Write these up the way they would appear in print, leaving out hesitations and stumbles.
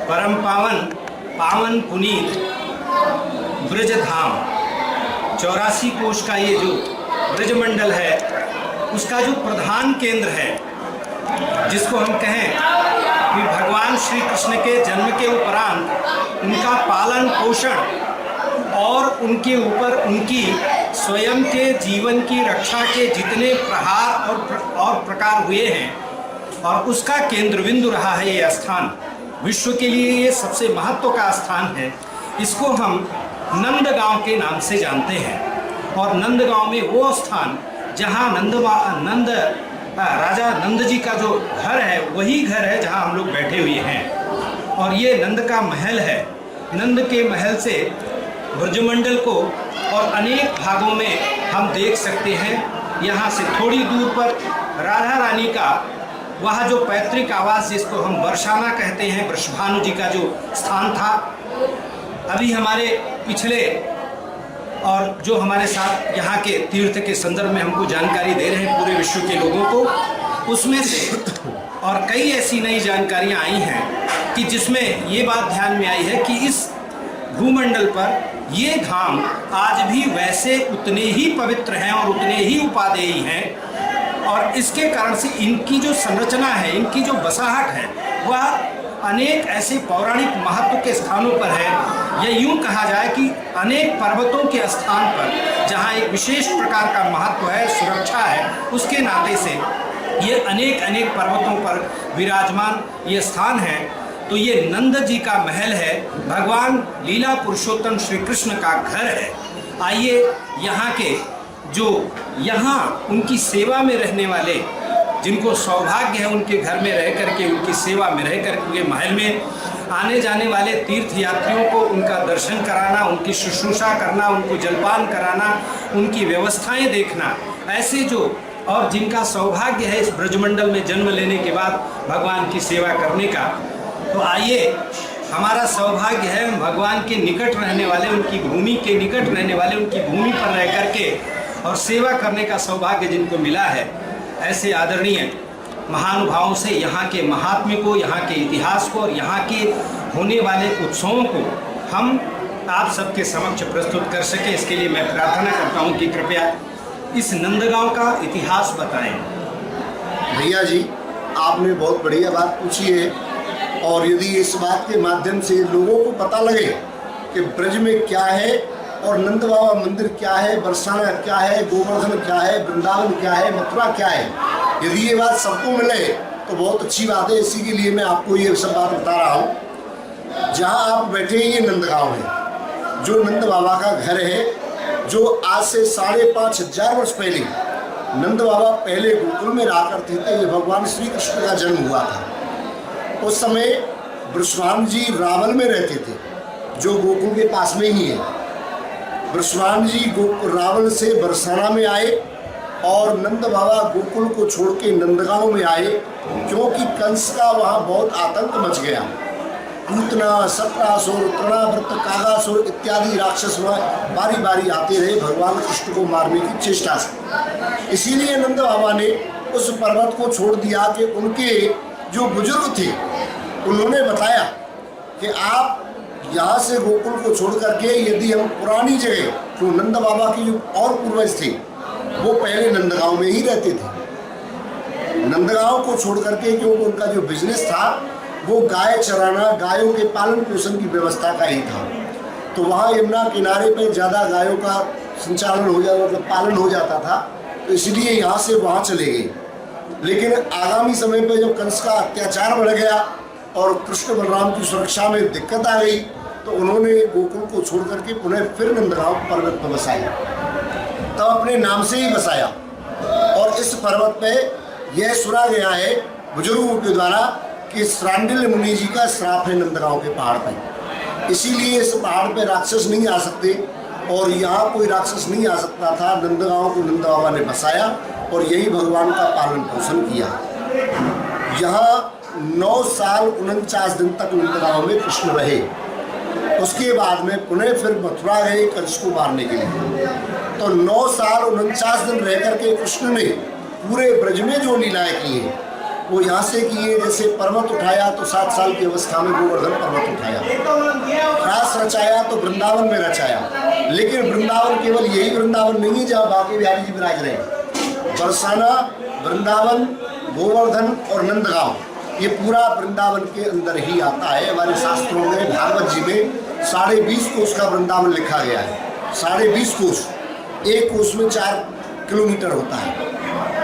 परम पावन पावन पुनीत ब्रज धाम 84 कोश का ये जो ब्रजमंडल है उसका जो प्रधान केंद्र है, जिसको हम कहें कि भगवान श्री कृष्ण के जन्म के उपरांत उनका पालन पोषण और उनके ऊपर उनकी स्वयं के जीवन की रक्षा के जितने प्रहार और प्रकार हुए हैं और उसका केंद्र बिंदु रहा है ये स्थान, विश्व के लिए ये सबसे महत्व का स्थान है। इसको हम नंदगांव के नाम से जानते हैं और नंदगांव में वो स्थान जहाँ राजा नंद जी का जो घर है वही घर है जहाँ हम लोग बैठे हुए हैं। और ये नंद का महल है। नंद के महल से ब्रजमंडल को और अनेक भागों में हम देख सकते हैं। यहाँ से थोड़ी दूर पर राधा रानी का वह जो पैतृक आवास जिसको हम बरसाना कहते हैं, वृषभानु जी का जो स्थान था, अभी हमारे पिछले और जो हमारे साथ यहाँ के तीर्थ के संदर्भ में हमको जानकारी दे रहे हैं पूरे विश्व के लोगों को, उसमें से और कई ऐसी नई जानकारियाँ आई हैं कि जिसमें ये बात ध्यान में आई है कि इस भूमंडल पर ये धाम आज भी वैसे उतने ही पवित्र हैं और उतने ही उपादेयी हैं और इसके कारण से इनकी जो संरचना है, इनकी जो बसाहट है, वह अनेक ऐसे पौराणिक महत्व के स्थानों पर है। या यूँ कहा जाए कि अनेक पर्वतों के स्थान पर जहाँ एक विशेष प्रकार का महत्व है, सुरक्षा है, उसके नाते से ये अनेक पर्वतों पर विराजमान ये स्थान है। तो ये नंद जी का महल है, भगवान लीला पुरुषोत्तम श्री कृष्ण का घर है। आइए यहाँ के जो यहाँ उनकी सेवा में रहने वाले, जिनको सौभाग्य है उनके घर में रह करके, उनकी सेवा में रह करके, उनके महल में आने जाने वाले तीर्थ यात्रियों को उनका दर्शन कराना, उनकी शुश्रूषा करना, उनको जलपान कराना, उनकी व्यवस्थाएं देखना, ऐसे जो और जिनका सौभाग्य है इस ब्रजमंडल में जन्म लेने के बाद भगवान की सेवा करने का, तो आइए हमारा सौभाग्य है भगवान के निकट रहने वाले, उनकी भूमि के निकट रहने वाले, उनकी भूमि पर रह करके और सेवा करने का सौभाग्य जिनको मिला है, ऐसे आदरणीय महानुभावों से यहाँ के महात्म्य को, यहाँ के इतिहास को और यहाँ के होने वाले उत्सवों को हम आप सबके समक्ष प्रस्तुत कर सकें। इसके लिए मैं प्रार्थना करता हूँ कि कृपया इस नंदगांव का इतिहास बताएं। भैया जी, आपने बहुत बढ़िया बात पूछी है और यदि इस बात के माध्यम से लोगों को पता लगे कि ब्रज में क्या है और नंद बाबा मंदिर क्या है, बरसाना क्या है, गोवर्धन क्या है, वृंदावन क्या है, मथुरा क्या है, यदि ये बात सबको मिले तो बहुत अच्छी बात है। इसी के लिए मैं आपको ये सब बात बता रहा हूँ। जहाँ आप बैठे हैं ये नंदगांव है, जो नंद बाबा का घर है, जो आज से 5,500 वर्ष पहले नंद बाबा पहले गोकुल में रहा करते थे। ये भगवान श्री कृष्ण का जन्म हुआ था। उस समय वृषभानु जी रावल में रहते थे, जो गोकुल के पास में ही है। वृषभानु जी रावल से बरसाना में आए और नंद बाबा गोकुल को छोड़ के नंदगांव में आए, क्योंकि कंस का वहाँ बहुत आतंक मच गया। पूतना, सत्रासुर, तृणाव्रत, कागासुर इत्यादि राक्षस वहाँ बारी बारी आते रहे भगवान कृष्ण को मारने की चेष्टा से। इसीलिए नंद बाबा ने उस पर्वत को छोड़ दिया कि उनके जो बुजुर्ग थे उन्होंने बताया कि आप यहाँ से गोकुल को छोड़ करके, यदि हम पुरानी जगह जो नंद बाबा की जो और पूर्वज थे वो पहले नंदगांव में ही रहते थे, नंदगांव को छोड़ करके, क्योंकि उनका जो बिजनेस था वो गाय चराना, गायों के पालन पोषण की व्यवस्था का ही था, तो वहाँ यमुना किनारे पे ज़्यादा गायों का संचालन हो जाता, मतलब पालन हो जाता था, तो इसलिए यहाँ से वहाँ चले गए। लेकिन आगामी समय पे जब कंस का अत्याचार बढ़ गया और कृष्ण बलराम की सुरक्षा में दिक्कत आ गई, तो उन्होंने गोकुल को छोड़ करके पुनः फिर नंदगांव पर्वत पर बसाया, तब अपने नाम से ही बसाया। और इस पर्वत पे यह सुना गया है बुजुर्गों के द्वारा कि श्रांडिल मुनि जी का श्राप है नंदगांव के पहाड़ पर, इसीलिए इस पहाड़ पे राक्षस नहीं आ सकते और यहाँ कोई राक्षस नहीं आ सकता था। नंदगांव को नंद बाबा ने बसाया और यही भगवान का पालन पोषण किया। यहाँ 9 साल 49 दिन तक नंदगांव में कृष्ण रहे। उसके बाद में पुनः फिर मथुरा गए कंस को मारने के लिए। तो 9 साल 49 दिन रह करके कृष्ण ने पूरे ब्रज में जो लीलाएं की हैं वो यहाँ से कि ये जैसे पर्वत उठाया तो 7 साल की अवस्था में गोवर्धन पर्वत उठाया, रास रचाया तो वृंदावन में रचाया। लेकिन वृंदावन केवल यही वृंदावन नहीं है जहाँ बांके बिहारी जी विराज रहे हैं। बरसाना, वृंदावन, गोवर्धन और नंदगांव, ये पूरा वृंदावन के अंदर ही आता है। हमारे शास्त्रों में, भागवत जी में 20.5 कोस का वृंदावन लिखा गया है। 20.5 कोस, एक कोस में 4 किलोमीटर होता है,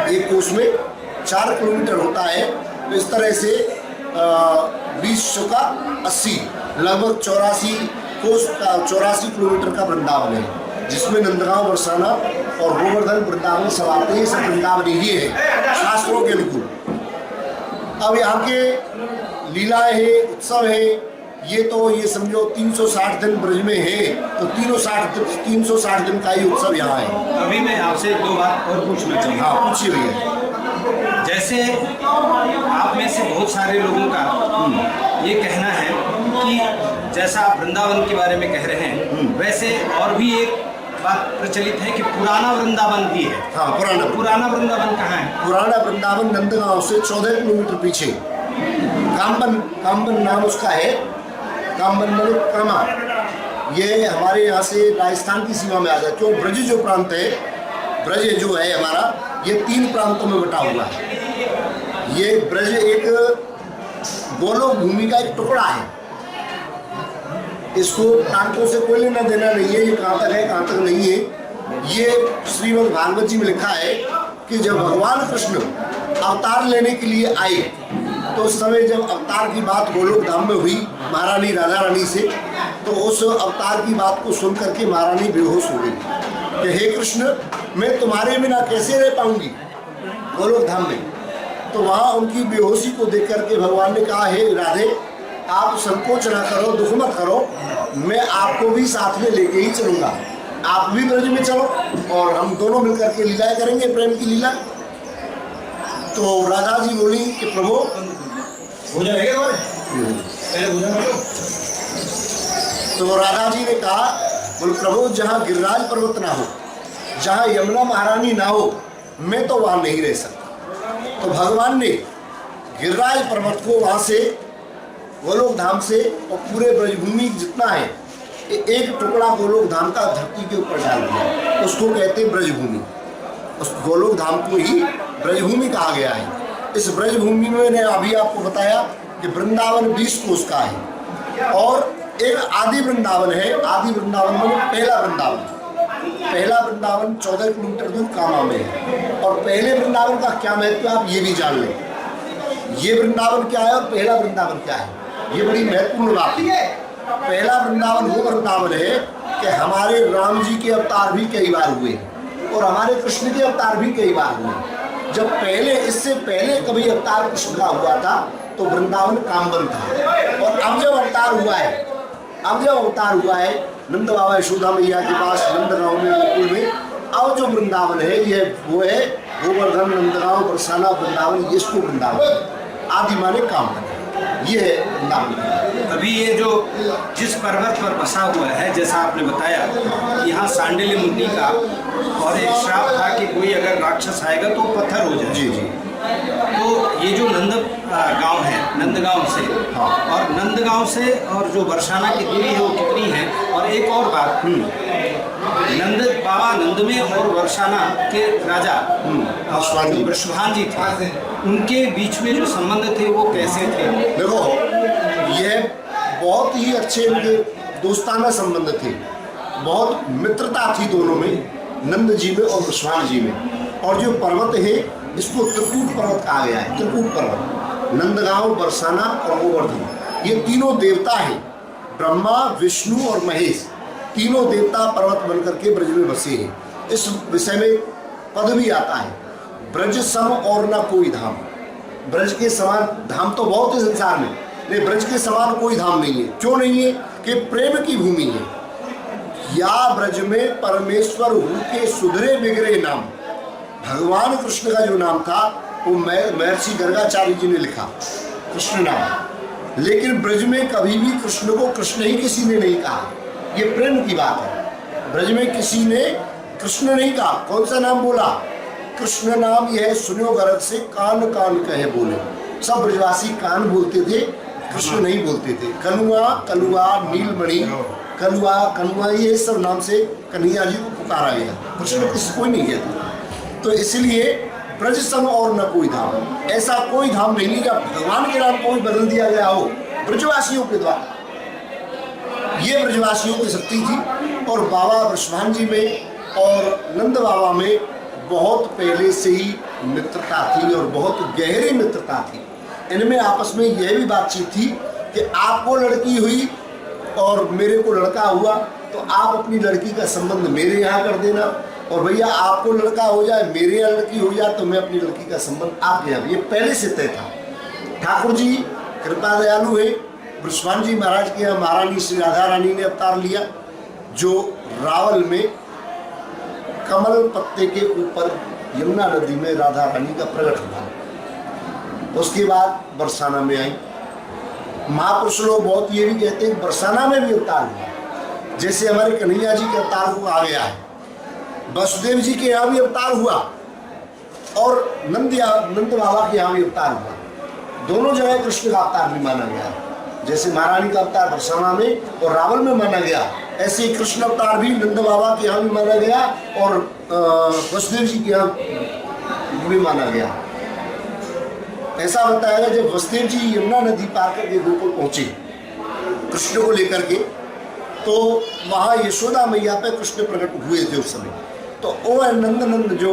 एक कोस में 4 किलोमीटर होता है। तो इस तरह से 20 चौका 80, लगभग 84 कोस का 84 किलोमीटर का वृंदावन है, जिसमें नंदगांव, बरसाना और गोवर्धन वृंदावन सब आते हैं। सब वृंदावन ही है शास्त्रों के अनुकूल। अब यहाँ के लीलाएं है, उत्सव है, ये तो ये समझो 360 दिन ब्रज में है, तो 360 दिन का ही उत्सव यहाँ है। अभी मैं आपसे 2 बात और पूछना चाहूँगा। हाँ, पूछिए भैया। जैसे आप में से बहुत सारे लोगों का ये कहना है कि जैसा आप वृंदावन के बारे में कह रहे हैं, वैसे और भी एक बात प्रचलित है कि पुराना वृंदावन भी है। हाँ, पुराना वृंदावन कहाँ है? पुराना वृंदावन नंदगांव से 14 किलोमीटर पीछे, कामबन नाम उसका है। कामबन मतलब कामा, ये हमारे यहाँ से राजस्थान की सीमा में आ जाए। क्यों, ब्रज जो प्रांत है, ब्रज जो है हमारा, ये 3 प्रांतों में बटा हुआ है। ये ब्रज एक गोलोक भूमि का एक टुकड़ा है। इसको प्रांतों से कोई लेना देना नहीं है, ये कहाँ तक है कहाँ तक नहीं है। ये श्रीमद् भागवत जी में लिखा है कि जब भगवान कृष्ण अवतार लेने के लिए आए, तो उस समय जब अवतार की बात गोलोक धाम में हुई महारानी राधा रानी से, तो उस अवतार की बात को सुन करके महारानी बेहोश हो गई कि हे कृष्ण, मैं तुम्हारे बिना कैसे रह पाऊंगी गोलोक धाम में। तो वहाँ उनकी बेहोशी को देख करके भगवान ने कहा, हे राधे, आप संकोच ना करो, दुख मत करो, मैं आपको भी साथ में लेके ही चलूंगा। आप भी ब्रज में चलो और हम दोनों मिलकर के लीलाएं करेंगे, प्रेम की लीला। तो राधा जी बोली कि प्रभु, तो राधा जी ने कहा, बोल प्रभु, जहाँ गिरिराज पर्वत ना हो, जहाँ यमुना महारानी ना हो, मैं तो वहाँ नहीं रह सकता। तो भगवान ने गिरिराज पर्वत को वहाँ से, गोलोक धाम से, और पूरे ब्रजभूमि जितना है, एक टुकड़ा गोलोक धाम का धरती के ऊपर डाल दिया। उसको कहते हैं ब्रजभूमि। उस गोलोक धाम को ही ब्रजभूमि कहा गया है। इस ब्रजभूमि में मैंने अभी आपको बताया कि वृंदावन 20 कोस का है, और एक आदि वृंदावन है। आदि वृंदावन में पहला वृंदावन 14 किलोमीटर दूर कामा में है। और पहले वृंदावन का क्या महत्व है, आप ये भी जान लें। ये वृंदावन क्या है और पहला वृंदावन क्या है, ये बड़ी महत्वपूर्ण बात है। पहला वृंदावन वो वृंदावन है कि हमारे राम जी के अवतार भी कई बार हुए और हमारे कृष्ण के अवतार भी कई बार हुए। जब पहले, इससे पहले कभी अवतार कृष्ण का हुआ था तो वृंदावन कामबन था। और अब जब अवतार हुआ है नंद बाबा यशोदा मैया के पास नंदगांव में, गोकुल में, अब जो वृंदावन है ये वो है गोवर्धन, नंदगांव, बरसाना वृंदावन। ये इसको वृंदावन आदि माने कामबन, ये है वृंदावन। अभी ये जो जिस पर्वत पर बसा हुआ है, जैसा आपने बताया, यहाँ सांडिल्य मुनि का और एक श्राप था कि कोई अगर राक्षस आएगा तो पत्थर हो जाए। जी। तो ये जो नंदगांव है, नंदगांव से, हाँ, और नंदगांव से और जो बरसाना की दूरी है वो कितनी है? और एक और बात, बाबा नंद में और बरसाना के राजा वृषभान जी थे, उनके बीच में जो संबंध थे वो कैसे थे? देखो, यह बहुत ही अच्छे उनके दोस्ताना संबंध थे, बहुत मित्रता थी दोनों में, नंद जी में और वृषभान जी में। और जो पर्वत है इसको त्रिकूट पर्वत कहा गया है। त्रिकूट पर्वत, नंदगांव, बरसाना और गोवर्धन, ये तीनों देवता हैं। ब्रह्मा, विष्णु और महेश, तीनों देवता पर्वत बनकर के ब्रज में बसे हैं। इस विषय में पद भी आता है, ब्रज सम और न कोई धाम। ब्रज के समान धाम तो बहुत है संसार में, लेकिन ब्रज के समान कोई धाम नहीं है। क्यों नहीं है? कि प्रेम की भूमि है। या ब्रज में परमेश्वर हूँ के सुधरे बिगड़े नाम, भगवान कृष्ण का जो नाम था वो महर्षि गर्गाचार्य जी ने लिखा, कृष्ण नाम। लेकिन ब्रज में कभी भी कृष्ण को कृष्ण ही किसी ने नहीं कहा, ये प्रेम की बात है। ब्रज में किसी ने कृष्ण नहीं कहा। कौन सा नाम बोला? कृष्ण नाम यह सुनो गरज से, कान कान कहे बोले। सब ब्रजवासी कान बोलते थे, कृष्ण नहीं बोलते थे। कलुआ कलुआ, नीलमणि, कलुआ कनुआ, ये सब नाम से कन्हैया जी को पुकारा गया। कृष्ण किसी कोई नहीं कहता। तो इसलिए ब्रज सम और न कोई धाम, ऐसा कोई धाम नहीं लिया भगवान के नाम को भी बदल दिया गया हो ब्रजवासियों के द्वारा। ये ब्रजवासियों की शक्ति थी। और बाबा ब्रजभान जी में और नंद बाबा में बहुत पहले से ही मित्रता थी और बहुत गहरी मित्रता थी। इनमें आपस में यह भी बातचीत थी कि आपको लड़की हुई और मेरे को लड़का हुआ तो आप अपनी लड़की का संबंध मेरे यहाँ कर देना, और भैया आपको लड़का हो जाए, मेरे यहाँ लड़की हो जाए तो मैं अपनी लड़की का संबंध आपके यहाँ। ये पहले से तय था। ठाकुर जी कृपा दयालु है। ब्रजभान जी महाराज के यहाँ महारानी श्री राधा रानी ने अवतार लिया, जो रावल में कमल पत्ते के ऊपर यमुना नदी में राधा रानी का प्रकट हुआ। उसके बाद बरसाना में आई। महापुरुष लोग बहुत ये भी कहते हैं बरसाना में भी अवतार हुआ, जैसे हमारे कन्हैया जी के अवतार को आ गया है। वसुदेव जी के यहाँ भी अवतार हुआ और नंद बाबा के यहाँ भी अवतार हुआ। दोनों जगह कृष्ण का अवतार भी माना गया। जैसे महारानी का अवतार बरसाना में और रावल में माना गया, ऐसे कृष्ण अवतार भी नंद बाबा के यहाँ भी माना गया और वसुदेव जी के यहाँ भी माना गया। ऐसा बताया गया जब वसुदेव जी यमुना नदी पार करके गोकुल पहुंचे कृष्ण को लेकर के, तो वहाँ यशोदा मैया पे कृष्ण प्रकट हुए थे उस समय। तो वो नंद जो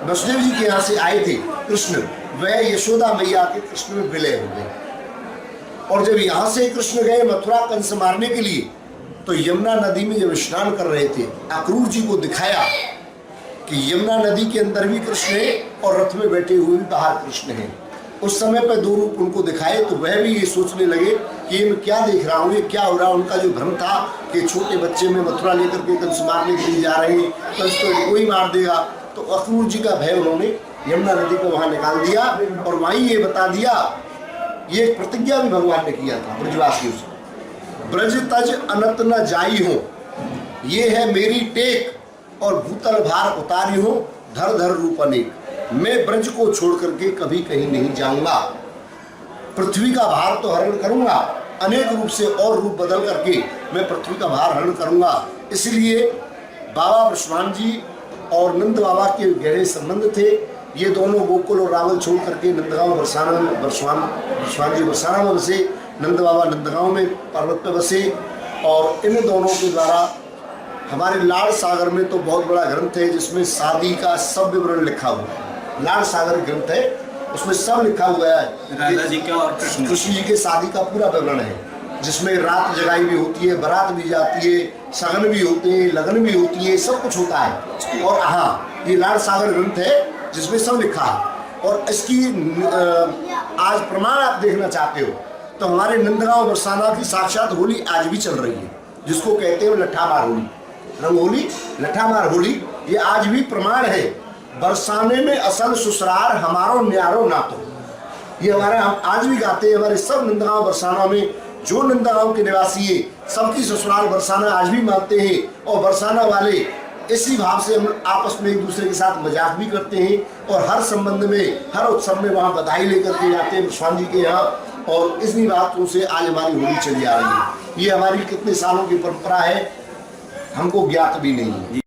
वसुदेव जी के यहाँ से आए थे कृष्ण, वह यशोदा मैया के कृष्ण में विलय हो गए। और जब यहाँ से कृष्ण गए मथुरा कंस मारने के लिए, तो यमुना नदी में जब स्नान कर रहे थे, अक्रूर जी को दिखाया कि यमुना नदी के अंदर भी कृष्ण है और रथ में बैठे हुए भी बाहर कृष्ण है। उस समय पर दो रूप उनको दिखाए, तो वह भी ये सोचने लगे कि मैं क्या देख रहा हूँ, ये क्या हो रहा है। उनका जो भ्रम था कि छोटे बच्चे में मथुरा लेकर के कंस मारने के लिए जा रहे हैं, कंस तो इनको ही मार देगा, तो अक्रूर जी का भय उन्होंने यमुना नदी को वहाँ निकाल दिया और वहीं ये बता दिया। ये प्रतिज्ञा भी भगवान ने किया था ब्रजवासियों से, ब्रज तज अनत न जाई हो, ये है मेरी टेक और भूतल भार उतारी हो, धर धर रूप अनेक, मैं ब्रज को छोड़ करके कभी कहीं नहीं जाऊंगा। पृथ्वी का भार तो हरण करूंगा, अनेक रूप से और रूप बदल करके मैं पृथ्वी का भार हरण करूंगा। इसलिए बाबा ब्रजभान जी और नंद बाबा के गहरे संबंध थे। ये दोनों गोकुल और रावल छोड़ करके नंदगांव बरसाना में ब्रजभान जी बरसाना में बसे, नंद बाबा नंदगांव में पर्वत पर बसे। और इन दोनों के द्वारा हमारे लाड़ सागर में तो बहुत बड़ा ग्रंथ है जिसमें शादी का सब विवरण लिखा हुआ है। लाड़ सागर ग्रंथ है, उसमें सब लिखा हुआ है, राधा जी का और कृष्ण जी के शादी का पूरा विवरण है, जिसमें रात जगाई भी होती है, बारात भी जाती है, सगन भी होते हैं, लगन भी होती है, सब कुछ होता है। और हाँ, ये लाड़ सागर ग्रंथ है जिसमें सब लिखा है। और इसकी आज प्रमाण आप देखना चाहते हो तो हमारे नंदगांव बरसाना की साक्षात होली आज भी चल रही है, जिसको कहते हैं लट्ठा मार होली, रंगोली लट्ठा मार होली, ये आज भी प्रमाण है। बरसाने में असल ससुराल हमारो न्यारो नातो, ये हमारे हम आज भी गाते हैं। हमारे सब नंदगांव बरसाना में जो नंदगांव के निवासी है, सबकी ससुराल बरसाना आज भी मानते हैं। और बरसाना वाले इसी भाव से हम आपस में एक दूसरे के साथ मजाक भी करते हैं और हर संबंध में, हर उत्सव में वहाँ बधाई लेकर के जाते हैं ब्रजभान जी के यहाँ। और इसी बातों से आज हमारी होली चली आ रही है। ये हमारी कितने सालों की परंपरा है, हमको ज्ञात भी नहीं है।